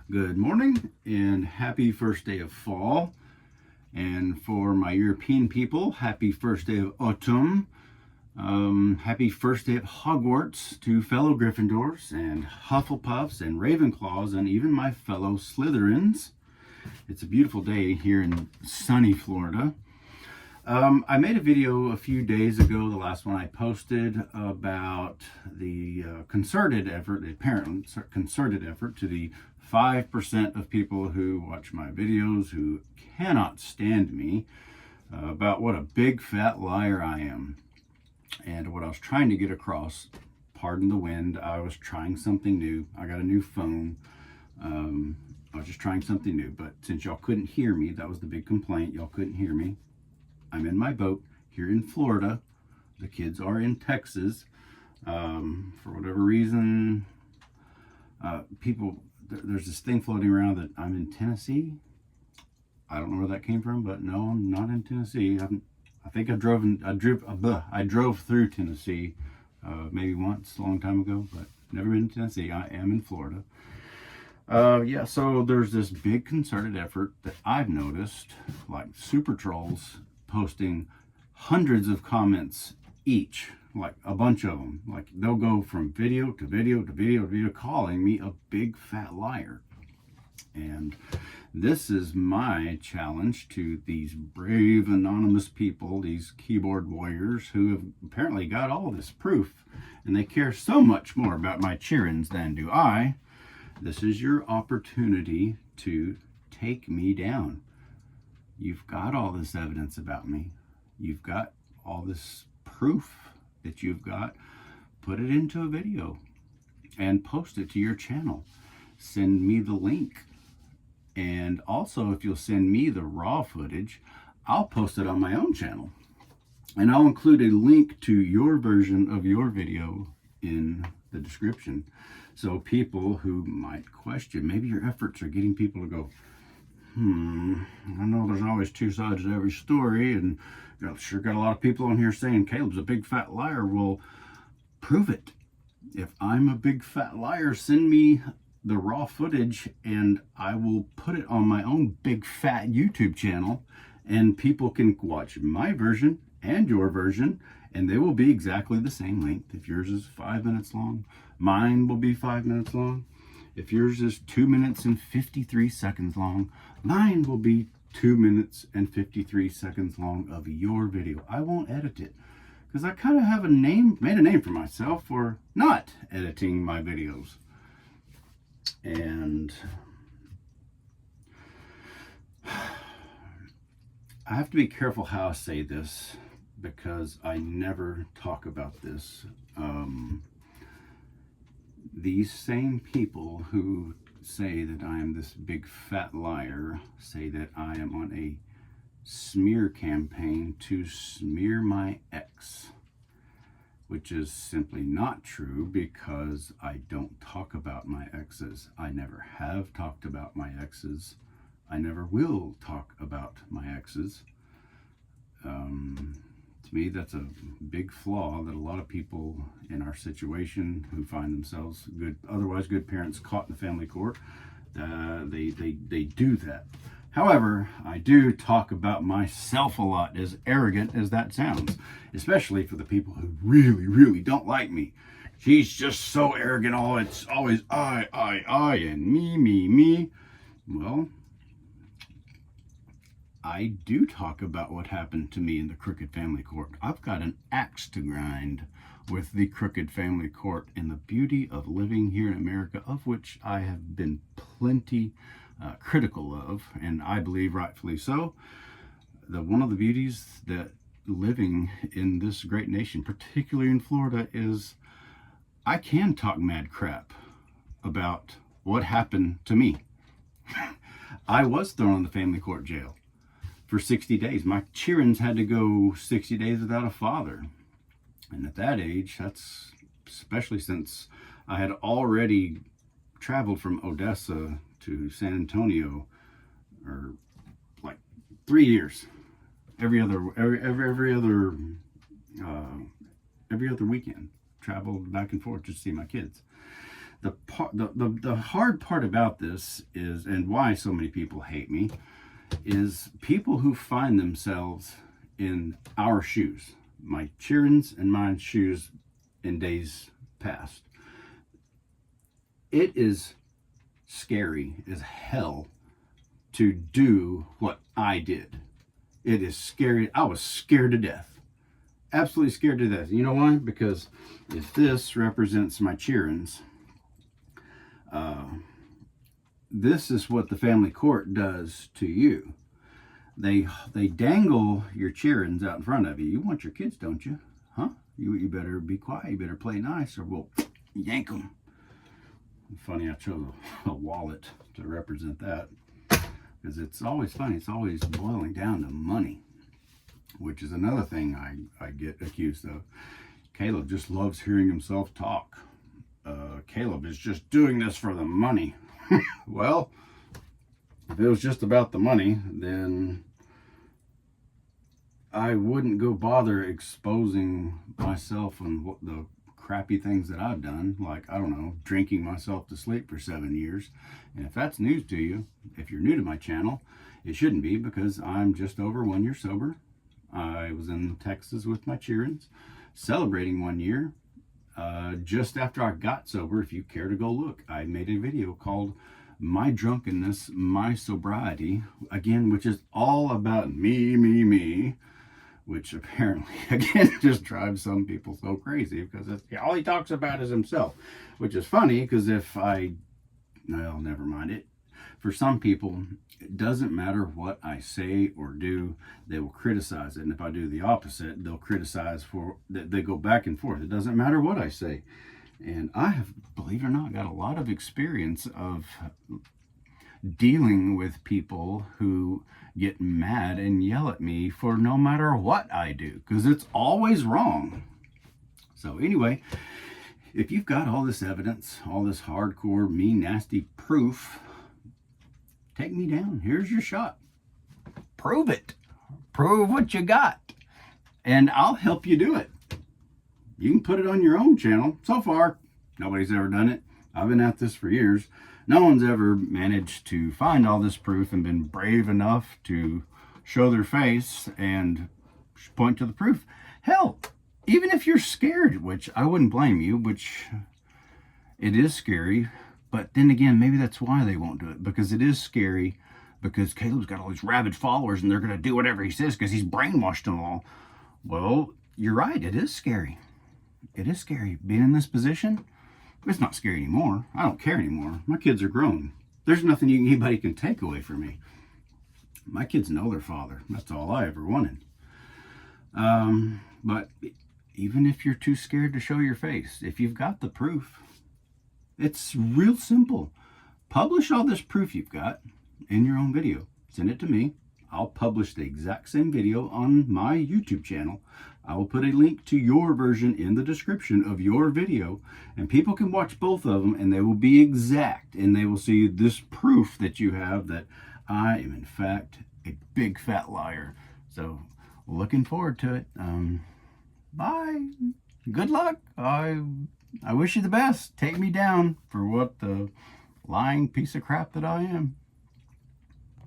Good morning and happy first day of fall. And for my European people, happy first day of autumn. Happy first day of Hogwarts to fellow Gryffindors and Hufflepuffs and Ravenclaws and even my fellow Slytherins. It's a beautiful day here in sunny Florida. I made a video a few days ago, the last one I posted, about the concerted effort, the apparent concerted effort to the 5% of people who watch my videos who cannot stand me, about what a big fat liar I am. And what I was trying to get across, pardon the wind, I was trying something new. I got a new phone. I was just trying something new, but since y'all couldn't hear me, that was the big complaint. Y'all couldn't hear me. I'm in my boat here in Florida. The kids are in Texas. For whatever reason, there's this thing floating around that I'm in Tennessee. I don't know where that came from, but no, I'm not in Tennessee. I think I drove through Tennessee maybe once a long time ago, but never been to Tennessee. I am in Florida. Yeah, so there's this big concerted effort that I've noticed, like super trolls posting hundreds of comments each, like a bunch of them. Like they'll go from video to video to video to video calling me a big fat liar. And this is my challenge to these brave anonymous people, these keyboard warriors who have apparently got all this proof and they care so much more about my cheerings than do I. This is your opportunity to take me down. You've got all this evidence about me. You've got all this proof that you've got. Put it into a video and post it to your channel. Send me the link. And also, if you'll send me the raw footage, I'll post it on my own channel. And I'll include a link to your version of your video in the description. So people who might question, maybe your efforts are getting people to go, I know there's always two sides to every story, and sure got a lot of people on here saying Caleb's a big fat liar. Well, prove it. If I'm a big fat liar, send me the raw footage and I will put it on my own big fat YouTube channel, and people can watch my version and your version, and they will be exactly the same length. If yours is 5 minutes long, mine will be 5 minutes long. If yours is 2 minutes and 53 seconds long, mine will be 2 minutes and 53 seconds long of your video. I won't edit it because I kind of have made a name for myself for not editing my videos. And I have to be careful how I say this because I never talk about this. These same people who say that I am this big fat liar say that I am on a smear campaign to smear my ex, which is simply not true because I don't talk about my exes. I never have talked about my exes. I never will talk about my exes. To me, that's a big flaw that a lot of people in our situation who find themselves otherwise good parents caught in the family court, they do that. However, I do talk about myself a lot, as arrogant as that sounds, especially for the people who really, really don't like me. She's just so arrogant. It's always I, and me. Well, I do talk about what happened to me in the Crooked Family Court. I've got an axe to grind with the Crooked Family Court and the beauty of living here in America, of which I have been plenty critical of, and I believe rightfully so. One of the beauties that living in this great nation, particularly in Florida, is I can talk mad crap about what happened to me. I was thrown in the family court jail for 60 days. My cheerings had to go 60 days without a father. And at that age, that's especially since I had already traveled from Odessa to San Antonio, or like 3 years, every other weekend, traveled back and forth just to see my kids. The hard part about this is, and why so many people hate me, is people who find themselves in our shoes, my children's and my shoes in days past. It is scary as hell to do what I did. It is scary. I was scared to death. Absolutely scared to death. You know why? Because if this represents my children's, this is what the family court does to you. They dangle your children's out in front of you. You want your kids, don't you? Huh? You better be quiet. You better play nice, or we'll yank them. Funny, I chose a wallet to represent that, because it's always funny. It's always boiling down to money, which is another thing I get accused of. Caleb just loves hearing himself talk. Caleb is just doing this for the money. Well, if it was just about the money, then I wouldn't go bother exposing myself and what the crappy things that I've done, like, I don't know, drinking myself to sleep for 7 years. And if that's news to you, if you're new to my channel, it shouldn't be, because I'm just over 1 year sober. I was in Texas with my children celebrating 1 year. Just after I got sober, if you care to go look, I made a video called My Drunkenness, My Sobriety, again, which is all about me, which apparently, again, just drives some people so crazy, because all he talks about is himself, which is funny, because well, never mind it. For some people, it doesn't matter what I say or do, they will criticize it. And if I do the opposite, they'll criticize they go back and forth. It doesn't matter what I say. And I have, believe it or not, got a lot of experience of dealing with people who get mad and yell at me for no matter what I do, because it's always wrong. So anyway, if you've got all this evidence, all this hardcore, mean, nasty proof, take me down. Here's your shot. Prove it. Prove what you got, and I'll help you do it. You can put it on your own channel. So far, nobody's ever done it. I've been at this for years. No one's ever managed to find all this proof and been brave enough to show their face and point to the proof. Hell, even if you're scared, which I wouldn't blame you, which it is scary, but then again, maybe that's why they won't do it, because it is scary, because Caleb's got all these rabid followers and they're going to do whatever he says because he's brainwashed them all. Well, you're right. It is scary. It is scary. Being in this position, it's not scary anymore. I don't care anymore. My kids are grown. There's nothing anybody can take away from me. My kids know their father. That's all I ever wanted. But even if you're too scared to show your face, if you've got the proof, it's real simple. Publish all this proof you've got in your own video. Send it to me. I'll publish the exact same video on my YouTube channel. I will put a link to your version in the description of your video, and people can watch both of them, and they will be exact, and they will see this proof that you have that I am in fact a big fat liar. So looking forward to it. Bye. Good luck. I wish you the best. Take me down for what the lying piece of crap that I am.